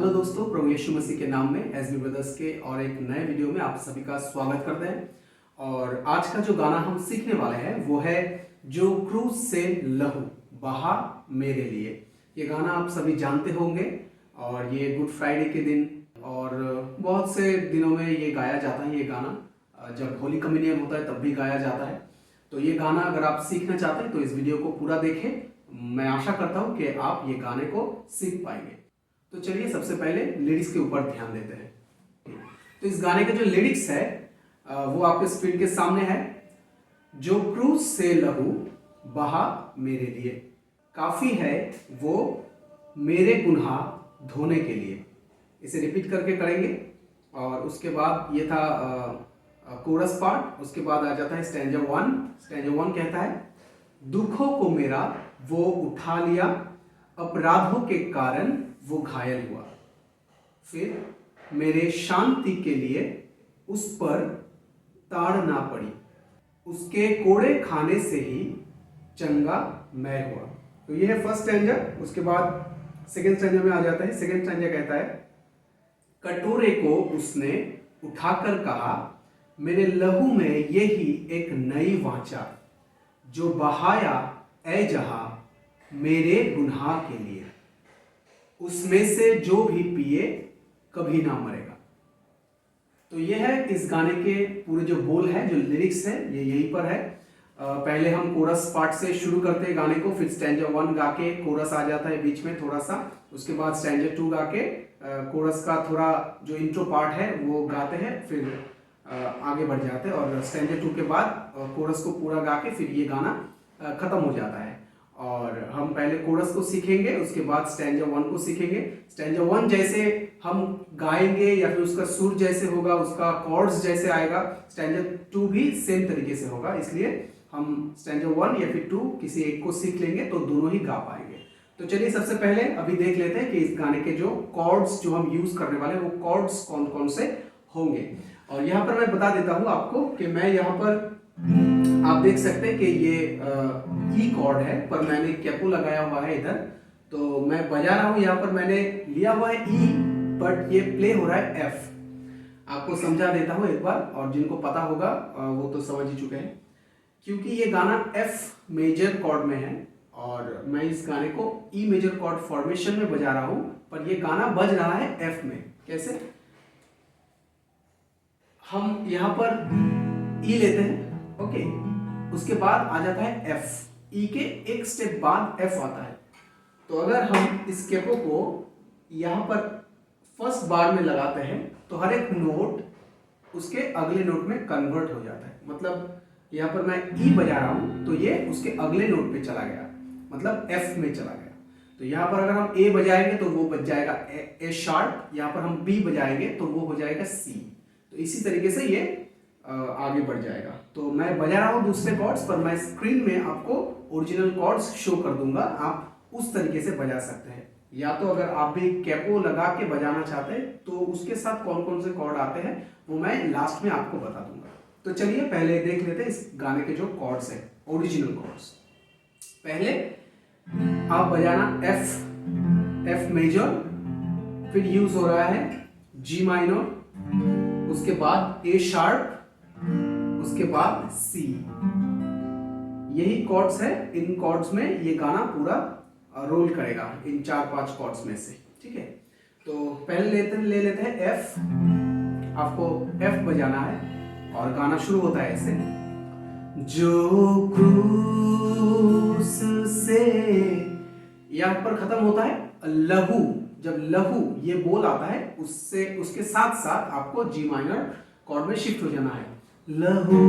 Hello दोस्तों, प्रभु यीशु मसीह के नाम में एसबी ब्रदर्स के और एक नए वीडियो में आप सभी का स्वागत करते हैं। और आज का जो गाना हम सीखने वाले हैं वो है जो क्रूस से लहू बहा मेरे लिए। ये गाना आप सभी जानते होंगे और ये गुड फ्राइडे के दिन और बहुत से दिनों में ये गाया जाता है। ये गाना जब होली कम्युनियन होता है तब भी गाया जाता है। तो ये गाना अगर आप सीखना चाहते हैं तो इस वीडियो को पूरा देखें। मैं आशा करता हूँ कि आप ये गाने को सीख पाएंगे। तो चलिए सबसे पहले लिरिक्स के ऊपर ध्यान देते हैं। तो इस गाने के जो लिरिक्स है वो आपके स्क्रीन के सामने है। जो क्रूस से लहू बहा मेरे लिए, काफी है वो मेरे गुनाह धोने के लिए। इसे रिपीट करके करेंगे और उसके बाद ये था कोरस पार्ट। उसके बाद आ जाता है स्टैंजा वन। स्टैंजा वन कहता है, दुखों को मेरा वो उठा लिया, अपराधों के कारण वो घायल हुआ, फिर मेरे शांति के लिए उस पर ताड़ ना पड़ी, उसके कोड़े खाने से ही चंगा मैं हुआ। तो ये है फर्स्ट स्टैंजा। उसके बाद सेकंड स्टैंजा में आ जाता है। सेकंड स्टैंजा कहता है, कटोरे को उसने उठाकर कहा, मेरे लहू में यही एक नई वाचा, जो बहाया ऐ जहां मेरे गुनाह के लिए, उसमें से जो भी पिए कभी ना मरेगा। तो ये है इस गाने के पूरे जो बोल है, जो लिरिक्स है, ये यहीं पर है। पहले हम कोरस पार्ट से शुरू करते हैं गाने को, फिर स्टैंजा वन गा के कोरस आ जाता है बीच में थोड़ा सा। उसके बाद स्टैंजा टू गा के कोरस का थोड़ा जो इंट्रो पार्ट है वो गाते हैं, फिर आगे बढ़ जाते हैं और स्टैंजा टू के बाद कोरस को पूरा गा के फिर ये गाना खत्म हो जाता है। और हम पहले कोरस को सीखेंगे, उसके बाद स्टैंजा वन को सीखेंगे। स्टैंजा वन जैसे हम गाएंगे या फिर उसका सुर जैसे होगा, उसका कॉर्ड्स जैसे आएगा, स्टैंजा टू भी सेम तरीके से होगा। इसलिए हम स्टैंजा वन या फिर टू किसी एक को सीख लेंगे तो दोनों ही गा पाएंगे। तो चलिए सबसे पहले अभी देख लेते हैं कि इस गाने के जो कॉर्ड्स जो हम यूज करने वाले हैं वो कॉर्ड्स कौन कौन से होंगे। और यहाँ पर मैं बता देता हूँ आपको कि मैं यहाँ पर आप देख सकते हैं कि ये ई कॉर्ड है, पर मैंने कैपो लगाया हुआ है इधर, तो मैं बजा रहा हूँ। यहाँ पर मैंने लिया हुआ है ई, बट ये प्ले हो रहा है एफ। आपको समझा देता हूँ एक बार, और जिनको पता होगा वो तो समझ ही चुके हैं, क्योंकि ये गाना एफ मेजर कॉर्ड में है और मैं इस गाने को ई मेजर कॉर्ड फॉर्मेशन में बजा रहा हूँ, पर ये गाना बज रहा है एफ में। कैसे? हम यहाँ पर ई लेते हैं, ओके, उसके बाद आ जाता है एफ, ई के एक स्टेप बाद एफ आता है। तो अगर हम इस कैपो को यहाँ पर फर्स्ट बार में लगाते हैं तो हर एक नोट उसके अगले नोट में कन्वर्ट हो जाता है। मतलब यहाँ पर मैं ई बजा रहा हूँ तो ये उसके अगले नोट पे चला गया, मतलब एफ में चला गया। तो यहाँ पर अगर हम ए बजाएंगे तो वो बज जाएगा ए शार्प, यहाँ पर हम बी बजाएंगे तो वो हो जाएगा सी। तो इसी तरीके से ये आगे बढ़ जाएगा। तो मैं बजा रहा हूँ दूसरे कॉर्ड्स, पर मैं स्क्रीन में आपको ओरिजिनल कॉर्ड्स शो कर दूंगा, आप उस तरीके से बजा सकते हैं। या तो अगर आप भी कैपो लगा के बजाना चाहते हैं तो उसके साथ कौन कौन से कॉर्ड आते हैं वो मैं लास्ट में आपको बता दूंगा। तो चलिए पहले देख लेते हैं इस गाने के जो कॉर्ड्स हैं, ओरिजिनल कॉर्ड्स। पहले आप बजाना एफ मेजर, फिर यूज हो रहा है जी माइनर, उसके बाद ए शार्प, उसके बाद सी। यही कॉर्ड्स है, इन कॉर्ड्स में ये गाना पूरा रोल करेगा, इन 4-5 कॉर्ड्स में से। ठीक है, तो पहले ले लेते हैं एफ। आपको एफ बजाना है और गाना शुरू होता है ऐसे, जो क्रूस से, यहाँ पर खत्म होता है लहू। जब लहू ये बोल आता है उससे उसके साथ साथ आपको जी माइनर कॉर्ड में शिफ्ट हो जाना है, लहू,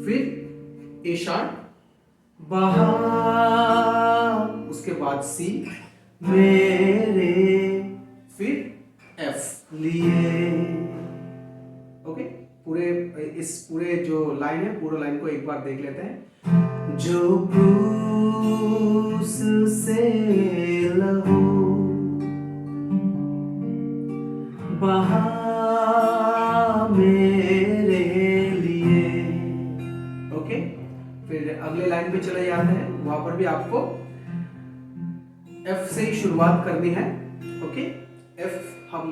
फिर ए शार्प, बहा, उसके बाद सी, मेरे, फिर एफ लिए। ओके, इस पूरे जो लाइन है, पूरा लाइन को एक बार देख लेते हैं। जो क्रूस से लहू बहा मेरे लिए। ओके, फिर अगले लाइन पे चले जाते हैं, वहां पर भी आपको एफ से ही शुरुआत करनी है। ओके, एफ हम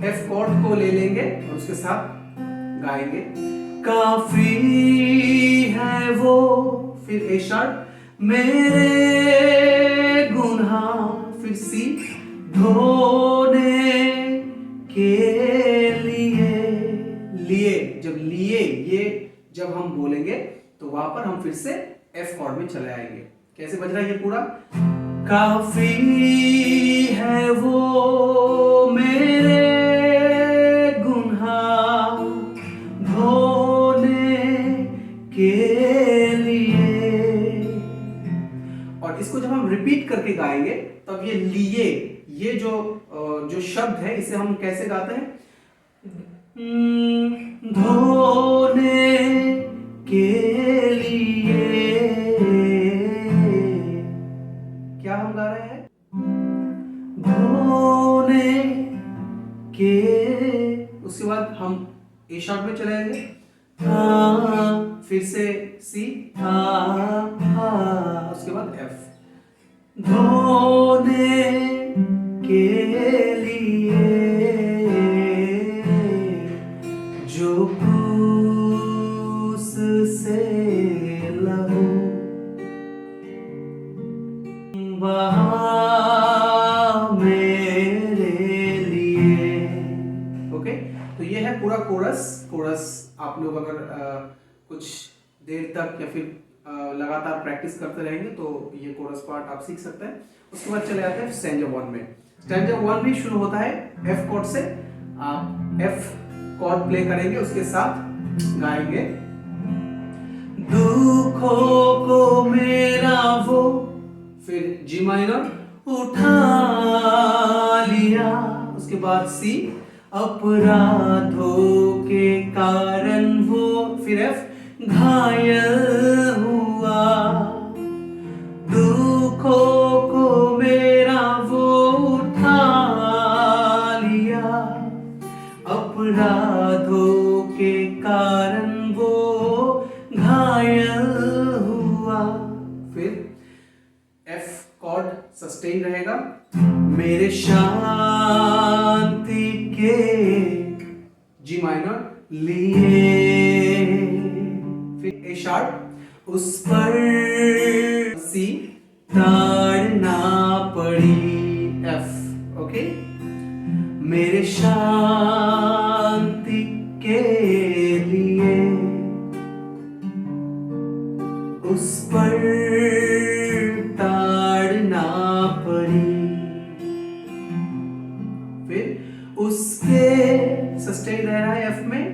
एफ कॉर्ड को ले लेंगे और उसके साथ गाएंगे। काफी है वो, फिर ए शार्प मेरे गुनाह, फिर सी धोने के लिए जब लिए ये जब हम बोलेंगे तो वहां पर हम फिर से एफ कॉर्ड में चले आएंगे। कैसे बज रहा है ये पूरा? काफी है वो मेरे गुनाह धोने के लिए। और इसको जब हम रिपीट करके गाएंगे तब ये लिए, ये जो शब्द है इसे हम कैसे गाते हैं? धोने के लिए। क्या हम गा रहे हैं? धोने के। उसके बाद हम ए शार्प में चले जाएंगे, फिर से सी, उसके बाद एफ। धोने के लिए जो क्रूस से लहू बहा मेरे लिए। ओके, तो ये है पूरा कोरस। कोरस आप लोग अगर कुछ देर तक या फिर लगातार प्रैक्टिस करते रहेंगे तो ये कोरस पार्ट आप सीख सकते हैं। उसके बाद चले जाते हैं स्टैंजा 1 में। स्टैंजा 1 भी शुरू होता है एफ कॉर्ड से। आप एफ कॉर्ड प्ले करेंगे, उसके साथ गाएंगे। दुखों को मेरा वो, फिर जी माइनर उठा लिया, उसके बाद सी अपराधों के कारण वो, फिर एफ घायल हुआ। दुखों को मेरा वो उठा लिया, अपराधों के कारण वो घायल हुआ। फिर एफ कॉर्ड सस्टेन रहेगा, मेरे शांति के जी माइनर लिए। फिर ए शार्प, उस पर सी ताड़ना पड़ी, एफ। ओके, मेरे शांति के लिए उस पर ताड़ना पड़ी। फिर उसके सस्टेन रह रहा है एफ में,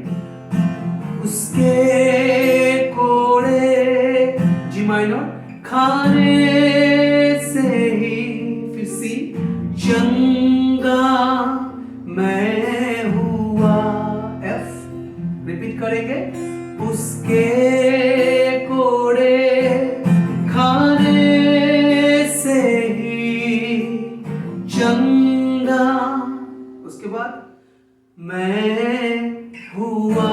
उसके कोड़े जी माइनर खाने से ही, फिर सी चंगा मैं हुआ, एफ। रिपीट करेंगे, उसके कोड़े खाने से ही चंगा, उसके बाद मैं हुआ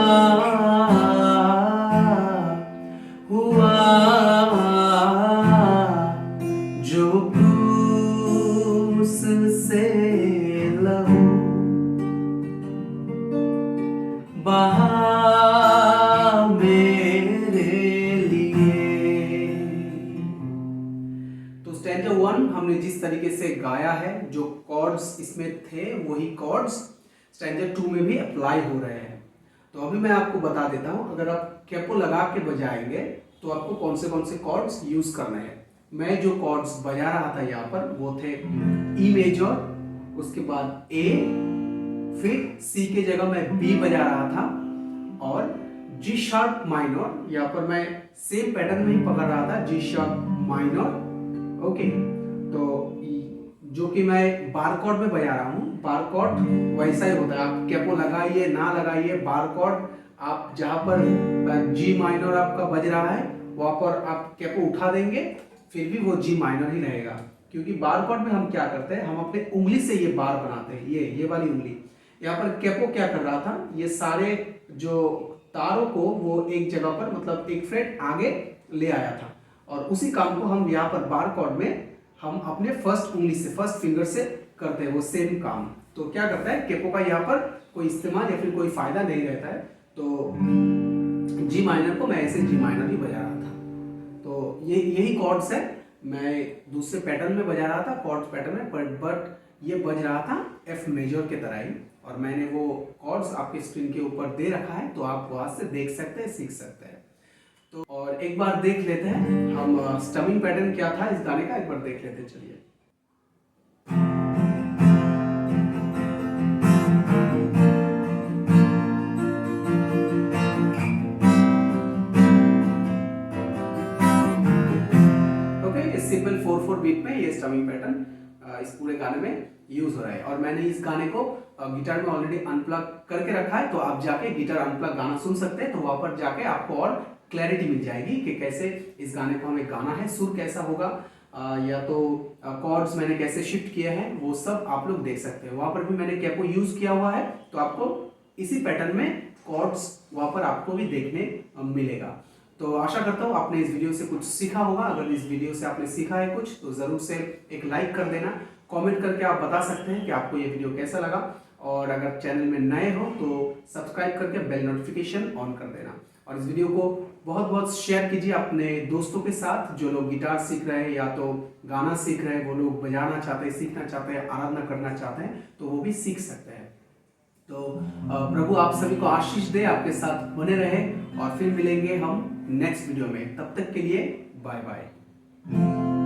जो क्रूस से लहू बहा मेरे लिए। तो स्टैंजा 1 हमने जिस तरीके से गाया है, जो कॉर्ड्स इसमें थे वही कॉर्ड्स स्टैंजा 2 में भी अप्लाई हो रहे हैं। तो अभी मैं आपको बता देता हूं, अगर आप कैपो लगा के बजाएंगे तो आपको कौन से कॉर्ड्स यूज करने हैं। मैं जो कॉर्ड्स बजा रहा था यहाँ पर वो थे ई मेजर, उसके बाद ए, फिर सी के जगह मैं बी बजा रहा था, और जी शार्प माइनर यहाँ पर मैं सेम पैटर्न में ही पकड़ रहा था, जी शार्प माइनर। ओके, तो जो कि मैं बार कॉर्ड में बजा रहा हूँ, बार कॉर्ड वैसा ही होता है। आप कैपो लगाइए ना लगाइए, बार कॉर्ड आप जहाँ पर जी माइनर आपका बज रहा है वहाँ पर आप कैपो उठा देंगे, फिर भी वो जी माइनर ही रहेगा। क्योंकि बार कॉर्ड में हम क्या करते हैं, हम अपने उंगली से ये बार बनाते हैं, ये वाली उंगली। यहाँ पर कैपो क्या कर रहा था, ये सारे जो तारों को वो एक जगह पर, मतलब एक फ्रेट आगे ले आया था, और उसी काम को हम यहाँ पर बार कॉर्ड में हम अपने फर्स्ट उंगली से, फर्स्ट फिंगर से करते हैं वो सेम काम। तो क्या करता है, कैपो का यहाँ पर कोई इस्तेमाल या फिर कोई फायदा नहीं रहता है। तो जी माइनर को मैं ऐसे जी माइनर ही बजा रहा था। तो ये यही कॉर्ड्स है, मैं दूसरे पैटर्न में बजा रहा था, कॉर्ड्स पैटर्न में, बट ये बज रहा था एफ मेजर के तरह ही। और मैंने वो कॉर्ड्स आपके स्क्रीन के ऊपर दे रखा है, तो आप वहां से देख सकते हैं, सीख सकते हैं। तो और एक बार देख लेते हैं हम स्टमिंग पैटर्न क्या था इस गाने का, एक बार देख लेते हैं। चलिए। सिंपल 4/4 बीट में ये स्टमिंग पैटर्न इस पूरे गाने में यूज हो रहा है। और मैंने इस गाने को गिटार में ऑलरेडी अनप्लग करके रखा है, तो आप जाके गिटार अनप्लग गाना सुन सकते हैं। तो वहां पर जाके आपको और क्लैरिटी मिल जाएगी कि कैसे इस गाने को हमें गाना है, सुर कैसा होगा, या तो कॉर्ड्स मैंने कैसे शिफ्ट किए हैं, वो सब आप लोग देख सकते हैं। वहां पर भी मैंने कैपो यूज किया हुआ है, तो आपको इसी पैटर्न में कॉर्ड्स वहां पर आपको भी देखने मिलेगा। तो आशा करता हूँ आपने इस वीडियो से कुछ सीखा होगा। अगर इस वीडियो से आपने सीखा है कुछ, तो जरूर से एक लाइक कर देना। कमेंट करके आप बता सकते हैं कि आपको ये वीडियो कैसा लगा। और अगर चैनल में नए हो तो सब्सक्राइब करके बेल नोटिफिकेशन ऑन कर देना। और इस वीडियो को बहुत बहुत शेयर कीजिए अपने दोस्तों के साथ, जो लोग गिटार सीख रहे हैं या तो गाना सीख रहे हैं, वो लोग बजाना चाहते हैं, सीखना चाहते हैं, आराधना करना चाहते हैं, तो वो भी सीख सकते हैं। तो प्रभु आप सभी को आशीष दे, आपके साथ बने रहे, और फिर मिलेंगे हम नेक्स्ट वीडियो में। तब तक के लिए बाय बाय।